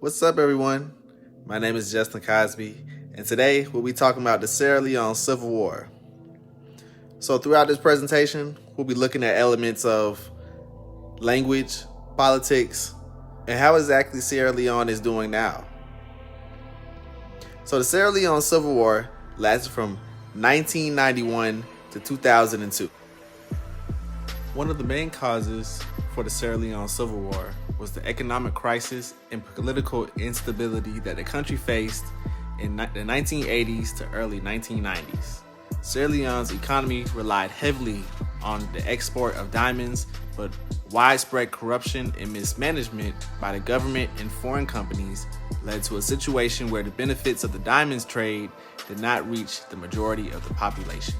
What's up, everyone? My name is Justin Cosby, and today we'll be talking about the Sierra Leone Civil War. So throughout this presentation, we'll be looking at elements of language, politics, and how exactly Sierra Leone is doing now. So the Sierra Leone Civil War lasted from 1991 to 2002. One of the main causes for the Sierra Leone Civil War was the economic crisis and political instability that the country faced in the 1980s to early 1990s. Sierra Leone's economy relied heavily on the export of diamonds, but widespread corruption and mismanagement by the government and foreign companies led to a situation where the benefits of the diamonds trade did not reach the majority of the population.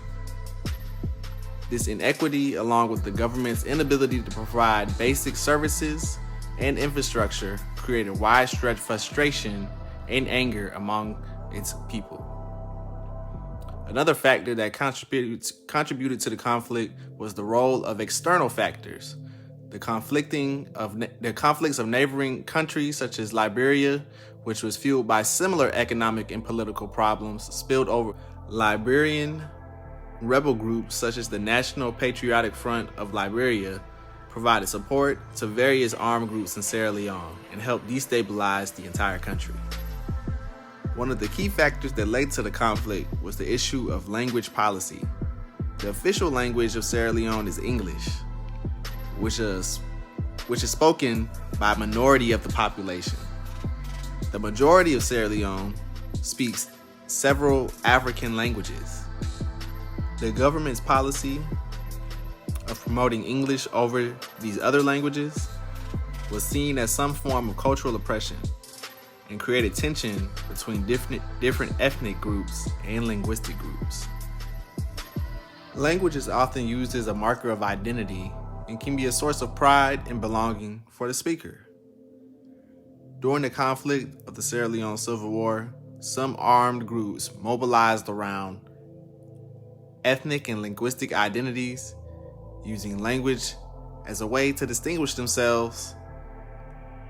This inequity, along with the government's inability to provide basic services and infrastructure, created widespread frustration and anger among its people. Another factor that contributed to the conflict was the role of external factors. The conflicts of neighboring countries such as Liberia, which was fueled by similar economic and political problems, spilled over. Liberian rebel groups such as the National Patriotic Front of Liberia provided support to various armed groups in Sierra Leone and helped destabilize the entire country. One of the key factors that led to the conflict was the issue of language policy. The official language of Sierra Leone is English, which is spoken by a minority of the population. The majority of Sierra Leone speaks several African languages. The government's policy of promoting English over these other languages was seen as some form of cultural oppression and created tension between different ethnic groups and linguistic groups. Language is often used as a marker of identity and can be a source of pride and belonging for the speaker. During the conflict of the Sierra Leone Civil War, some armed groups mobilized around ethnic and linguistic identities, using language as a way to distinguish themselves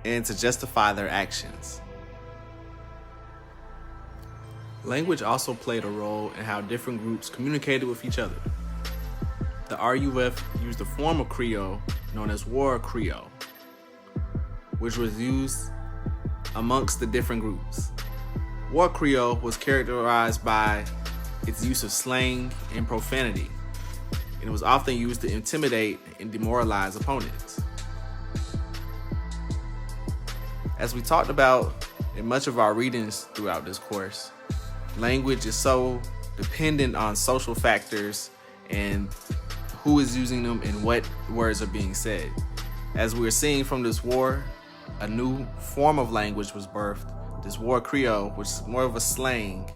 and to justify their actions. Language also played a role in how different groups communicated with each other. The RUF used a form of Creole known as War Creole, which was used amongst the different groups. War Creole was characterized by its use of slang and profanity, and it was often used to intimidate and demoralize opponents. As we talked about in much of our readings throughout this course, language is so dependent on social factors and who is using them and what words are being said. As we're seeing from this war, a new form of language was birthed. This War Creole, which is more of a slang,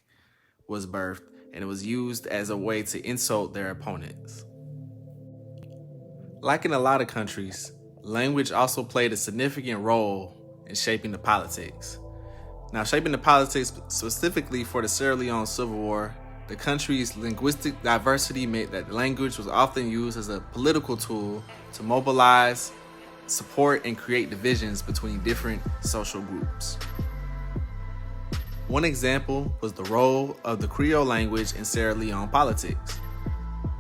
was birthed, and it was used as a way to insult their opponents. Like in a lot of countries, language also played a significant role in shaping the politics. Now, shaping the politics specifically for the Sierra Leone Civil War, the country's linguistic diversity meant that language was often used as a political tool to mobilize, support, and create divisions between different social groups. One example was the role of the Creole language in Sierra Leone politics.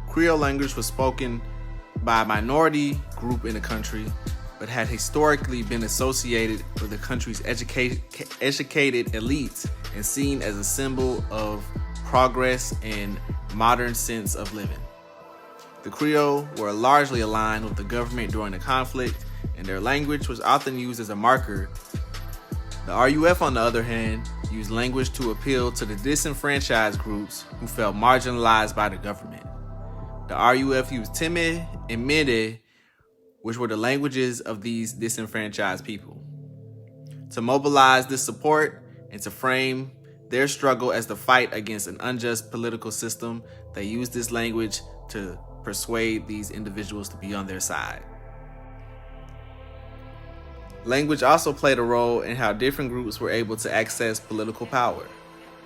Creole language was spoken by a minority group in the country, but had historically been associated with the country's educated elites and seen as a symbol of progress and modern sense of living. The Creole were largely aligned with the government during the conflict, and their language was often used as a marker. The RUF, on the other hand, used language to appeal to the disenfranchised groups who felt marginalized by the government. The RUF used Teme and Mede, which were the languages of these disenfranchised people, to mobilize this support and to frame their struggle as the fight against an unjust political system. They used this language to persuade these individuals to be on their side. Language also played a role in how different groups were able to access political power.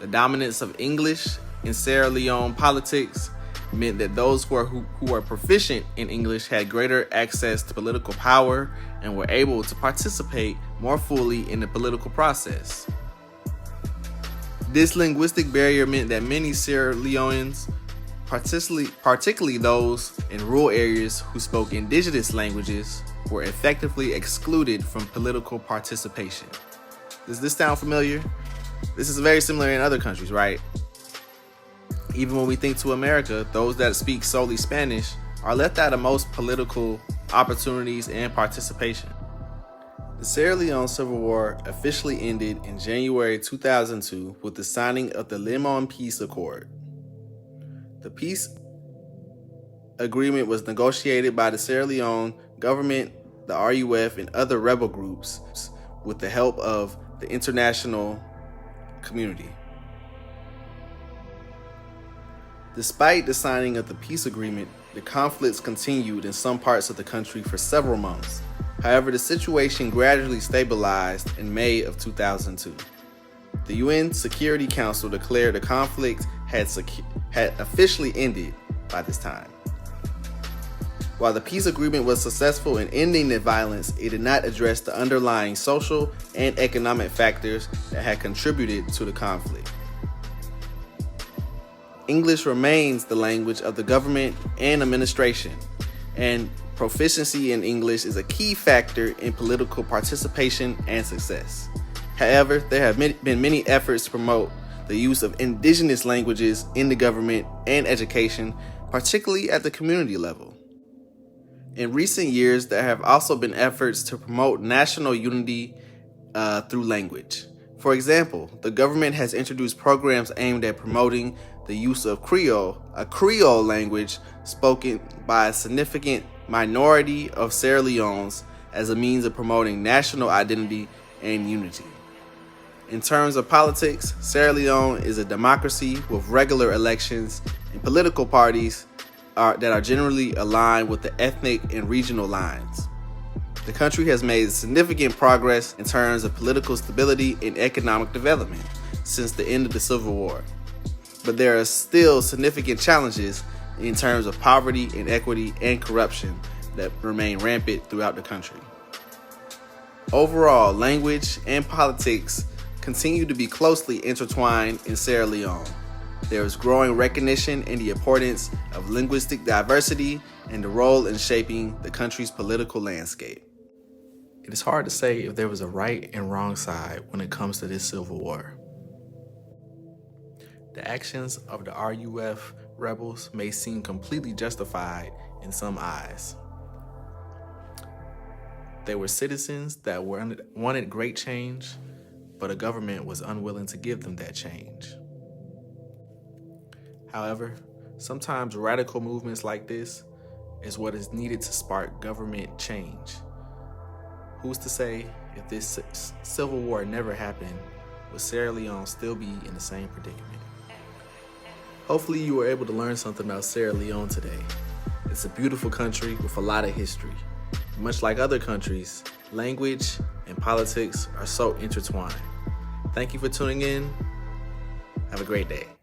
The dominance of English in Sierra Leone politics meant that those who were proficient in English had greater access to political power and were able to participate more fully in the political process. This linguistic barrier meant that many Sierra Leoneans, particularly those in rural areas who spoke indigenous languages, were effectively excluded from political participation. Does this sound familiar? This is very similar in other countries, right? Even when we think to America, those that speak solely Spanish are left out of most political opportunities and participation. The Sierra Leone Civil War officially ended in January 2002 with the signing of the Limon Peace Accord. The peace agreement was negotiated by the Sierra Leone government, the RUF, and other rebel groups with the help of the international community. Despite the signing of the peace agreement, the conflicts continued in some parts of the country for several months. However, the situation gradually stabilized in May of 2002. The UN Security Council declared the conflict had officially ended by this time. While the peace agreement was successful in ending the violence, it did not address the underlying social and economic factors that had contributed to the conflict. English remains the language of the government and administration, and proficiency in English is a key factor in political participation and success. However, there have been many efforts to promote the use of indigenous languages in the government and education, particularly at the community level. In recent years, there have also been efforts to promote national unity through language. For example, the government has introduced programs aimed at promoting the use of Creole, a Creole language spoken by a significant minority of Sierra Leoneans, as a means of promoting national identity and unity. In terms of politics, Sierra Leone is a democracy with regular elections and political parties that are generally aligned with the ethnic and regional lines. The country has made significant progress in terms of political stability and economic development since the end of the Civil War. But there are still significant challenges in terms of poverty, inequity, and corruption that remain rampant throughout the country. Overall, language and politics continue to be closely intertwined in Sierra Leone. There is growing recognition in the importance of linguistic diversity and the role in shaping the country's political landscape. It is hard to say if there was a right and wrong side when it comes to this Civil War. The actions of the RUF rebels may seem completely justified in some eyes. They were citizens that wanted great change, but a government was unwilling to give them that change. However, sometimes radical movements like this is what is needed to spark government change. Who's to say if this Civil War never happened, would Sierra Leone still be in the same predicament? Hopefully you were able to learn something about Sierra Leone today. It's a beautiful country with a lot of history. Much like other countries, language and politics are so intertwined. Thank you for tuning in. Have a great day.